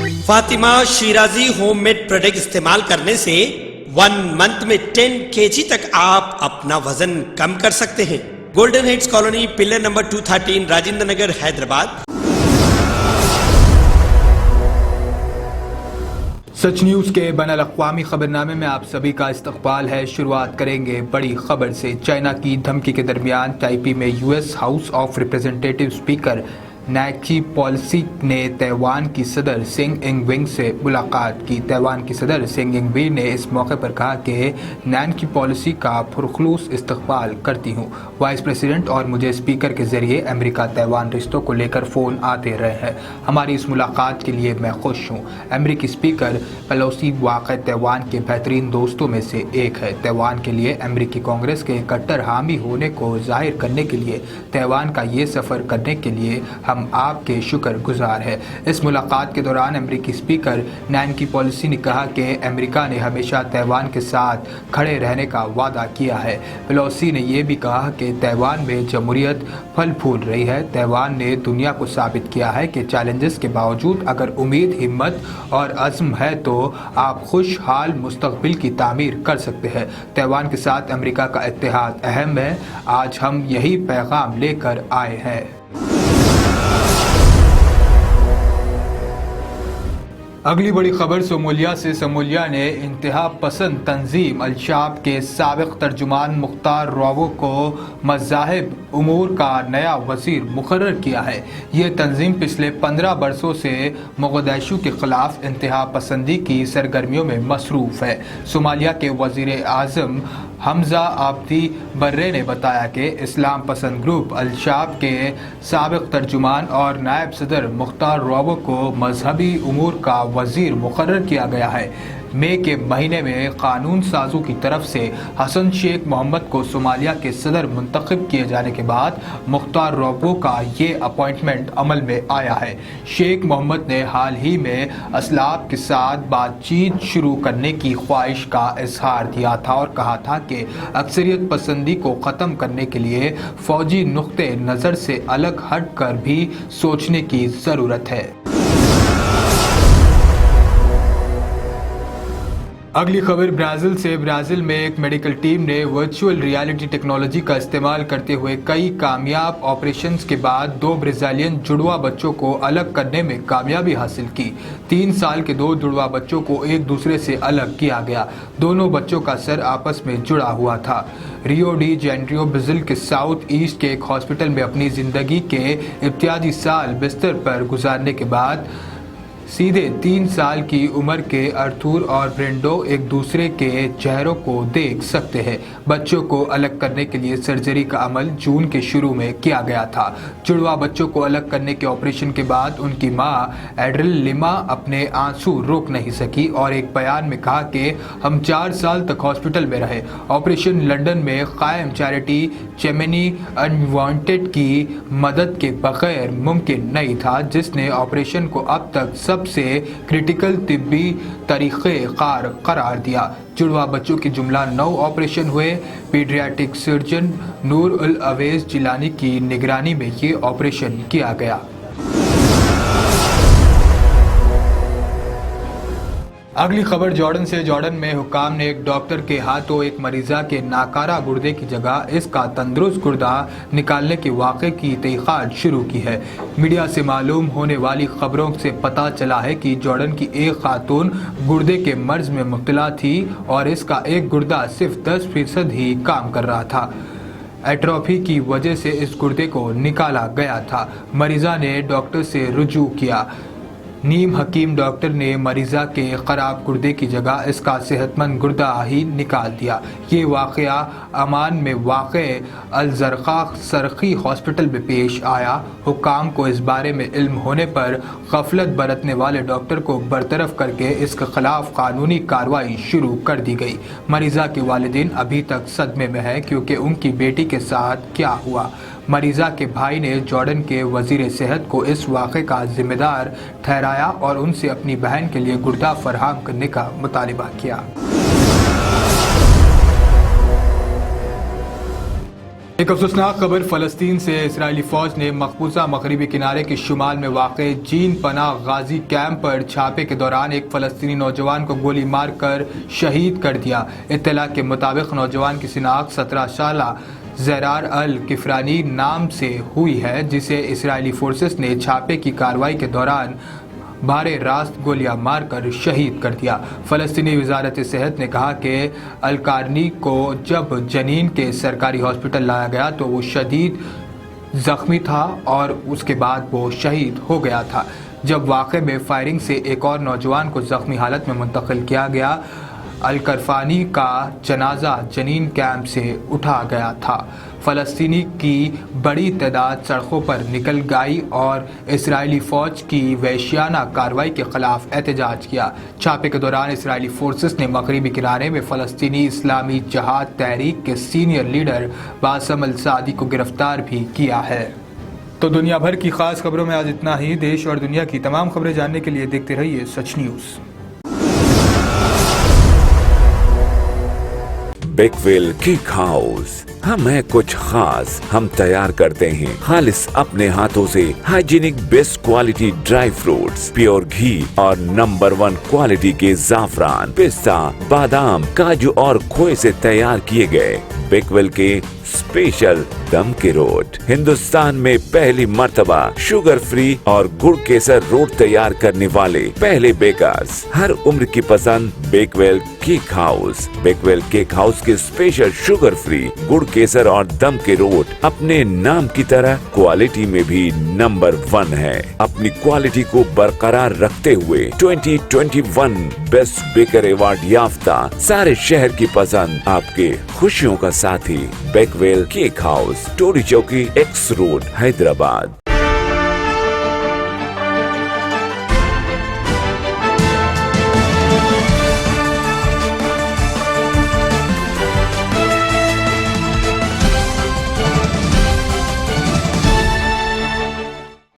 Fatima Shirazi homemade product इस्तेमाल करने से 1 मंथ में 10 kg तक आप अपना वजन कम कर सकते हैं। Golden heads colony, pillar number 213, Rajendra Nagar, Hyderabad. Sach news के बैनुल-अक़वामी खबरनामे में आप सभी का इस्तक़बाल है। शुरुआत करेंगे बड़ी खबर से। चाइना की धमकी के दरमियान ताइपी में US house of representative speaker Nancy Pelosi ने ताइवान की सदर त्सै इंग-वेन से मुलाकात की। ताइवान की सदर त्सै इंग-वेन ने इस मौके पर कहा कि नैन्सी पेलोसी का पुरखलूस इस्तक़बाल करती हूँ। वाइस प्रेसिडेंट और मुझे स्पीकर के जरिए अमेरिका ताइवान रिश्तों को लेकर फ़ोन आते रहे हैं। हमारी इस मुलाकात के लिए मैं खुश हूँ। अमेरिकी स्पीकर पेलोसी वाक़ई ताइवान के बेहतरीन दोस्तों में से एक है। ताइवान के लिए अमेरिकी कांग्रेस के कट्टर हामी होने को जाहिर करने के लिए ताइवान का ये सफ़र करने के लिए हम आपके शुक्रगुजार हैं। इस मुलाकात के दौरान अमेरिकी स्पीकर नैन्सी पेलोसी ने कहा कि अमेरिका ने हमेशा ताइवान के साथ खड़े रहने का वादा किया है। पेलोसी ने यह भी कहा कि ताइवान में जमहूरियत फल फूल रही है। ताइवान ने दुनिया को साबित किया है कि चैलेंजेस के बावजूद अगर उम्मीद, हिम्मत और अज़्म है तो आप खुशहाल मुस्तक़बिल की तामीर कर सकते हैं। ताइवान के साथ अमेरिका का इत्तेहाद अहम है। आज हम यही पैगाम लेकर आए हैं। अगली बड़ी खबर सोमालिया से। सोमालिया ने इंतहा पसंद तंजीम अल-शाबाब के साबिक़ तर्जुमान मुख्तार रोबो को मज़ाहिब उमूर का नया वज़ीर मुक़र्रर किया है। ये तंजीम पिछले 15 बरसों से मोगदाशु के ख़िलाफ़ इंतहा पसंदी की सरगर्मियों में मसरूफ़ है। सोमालिया के वज़ीर आज़म हमज़ा अब्दी बर्रे ने बताया कि इस्लाम पसंद ग्रुप अल-शाबाब के साबिक़ तर्जुमान और नायब सदर मुख्तार रोबो को मजहबी उमूर का वज़ीर मुक़र्रर किया गया है। मई के महीने में कानून साजों की तरफ से हसन शेख मोहम्मद को सोमालिया के सदर मुंतखब किए जाने के बाद मुख्तार रोबो का ये अपॉइंटमेंट अमल में आया है। शेख मोहम्मद ने हाल ही में असलाफ के साथ बातचीत शुरू करने की ख्वाहिश का इजहार दिया था और कहा था कि अक्सरियत पसंदी को ख़त्म करने के लिए फ़ौजी नुक्ते नज़र से अलग हट कर भी सोचने की ज़रूरत है। अगली खबर ब्राज़ील से। ब्राज़ील में एक मेडिकल टीम ने वर्चुअल रियलिटी टेक्नोलॉजी का इस्तेमाल करते हुए कई कामयाब ऑपरेशंस के बाद 2 ब्राज़ीलियन जुड़वा बच्चों को अलग करने में कामयाबी हासिल की। 3 साल के 2 जुड़वा बच्चों को एक दूसरे से अलग किया गया। दोनों बच्चों का सर आपस में जुड़ा हुआ था। रियो डी जेनेरियो ब्राज़ील के साउथ ईस्ट के एक हॉस्पिटल में अपनी ज़िंदगी के इब्तिदाई साल बिस्तर पर गुजारने के बाद सीधे 3 साल की उम्र के अर्थूर और ब्रेंडो एक दूसरे के चेहरों को देख सकते हैं। बच्चों को अलग करने के लिए सर्जरी का अमल जून के शुरू में किया गया था। जुड़वा बच्चों को अलग करने के ऑपरेशन के बाद उनकी मां एड्रिल लिमा अपने आंसू रोक नहीं सकी और एक बयान में कहा कि हम 4 साल तक हॉस्पिटल में रहे। ऑपरेशन लंदन में कायम चैरिटी चेमेनी अनवांटेड की मदद के बगैर मुमकिन नहीं था, जिसने ऑपरेशन को अब तक सबसे क्रिटिकल तिब्बी तरीक़े कार करार दिया। जुड़वा बच्चों के जुमला 9 ऑपरेशन हुए। पीडियाट्रिक सर्जन नूर उल अवेज जिलानी की निगरानी में ये ऑपरेशन किया गया। अगली खबर जॉर्डन से। जॉर्डन में हुकाम ने एक डॉक्टर के हाथों एक मरीजा के नाकारा गुर्दे की जगह इसका तंदुरुस्त गुर्दा निकालने के वाक़े की तहक़ीक़ात शुरू की है। मीडिया से मालूम होने वाली खबरों से पता चला है कि जॉर्डन की एक खातून गुर्दे के मर्ज में मुब्तला थी और इसका एक गुर्दा सिर्फ 10% ही काम कर रहा था। एट्रोफी की वजह से इस गुर्दे को निकाला गया था। मरीजा ने डॉक्टर से रुजू किया। नीम हकीम डॉक्टर ने मरीज़ा के ख़राब गुर्दे की जगह इसका सेहतमंद गुर्दा ही निकाल दिया। ये वाक़या अमान में वाक़े अल-ज़रक़ा सरख़ी हॉस्पिटल में पेश आया। हुकाम को इस बारे में इल्म होने पर गफलत बरतने वाले डॉक्टर को बरतरफ करके इसके ख़िलाफ़ कानूनी कार्रवाई शुरू कर दी गई। मरीज़ा के वालिदैन अभी तक सदमे में है क्योंकि उनकी बेटी के साथ क्या हुआ। मरीज़ा के भाई ने जॉर्डन के वज़ीर सेहत को इस वाक़े का ज़िम्मेदार ठहराया और उनसे अपनी बहन के लिए गुर्दा फराहम करने का मुतालिबा किया। एक अफसोसनाक खबर फलस्तीन से। इजरायली फौज ने मकबूजा मगरबी किनारे के शुमाल में वाक़े जीन पनाह गाजी कैंप पर छापे के दौरान एक फ़लस्तीनी नौजवान को गोली मारकर शहीद कर दिया। इत्तला के मुताबिक नौजवान की शिनाख्त 17 साला ज़रार अल किफरानी नाम से हुई है, जिसे इजरायली फोर्सेस ने छापे की कार्रवाई के दौरान भारे रास्त गोलियां मारकर शहीद कर दिया। फ़लस्तीनी वजारत सेहत ने कहा कि अलकारनी को जब जनीन के सरकारी हॉस्पिटल लाया गया तो वो शदीद ज़ख्मी था और उसके बाद वो शहीद हो गया था। जब वाक़े में फायरिंग से एक और नौजवान को ज़ख्मी हालत में मुंतकिल किया गया। अलकरफानी का जनाजा जनीन कैंप से उठा गया था। फ़लस्तीनी की बड़ी तादाद सड़कों पर निकल गई और इजरायली फ़ौज की वहशियाना कार्रवाई के ख़िलाफ़ एहतजाज किया। छापे के दौरान इजरायली फोर्सेस ने मगरबी किनारे में फ़लस्तीनी इस्लामी जहाद तहरीक के सीनियर लीडर बासम अल सादी को गिरफ्तार भी किया है। तो दुनिया भर की ख़ास खबरों में आज इतना ही। देश और दुनिया की तमाम खबरें जानने के लिए देखते रहिए सच न्यूज़। Bakewell cake house. हम है कुछ खास, हम तैयार करते हैं खालिस अपने हाथों से hygienic best quality dry fruits, pure घी और नंबर 1 क्वालिटी के जाफरान, पिस्ता, बादाम, काजू और खोए से तैयार किए गए बेकवेल के स्पेशल दम के रोट। हिंदुस्तान में पहली मर्तबा शुगर फ्री और गुड़ केसर रोट तैयार करने वाले पहले बेकर्स। हर उम्र की पसंद Bakewell cake house. Bakewell cake house के स्पेशल शुगर फ्री, गुड़ केसर और दम के रोट अपने नाम की तरह क्वालिटी में भी नंबर 1 है। अपनी क्वालिटी को बरकरार रखते हुए 2021 बेस्ट बेकर अवार्ड याफ्ता सारे शहर की पसंद, आपके खुशियों का साथी बेकवेल केक हाउस, टोरी चौकी, एक्स रोड, हैदराबाद।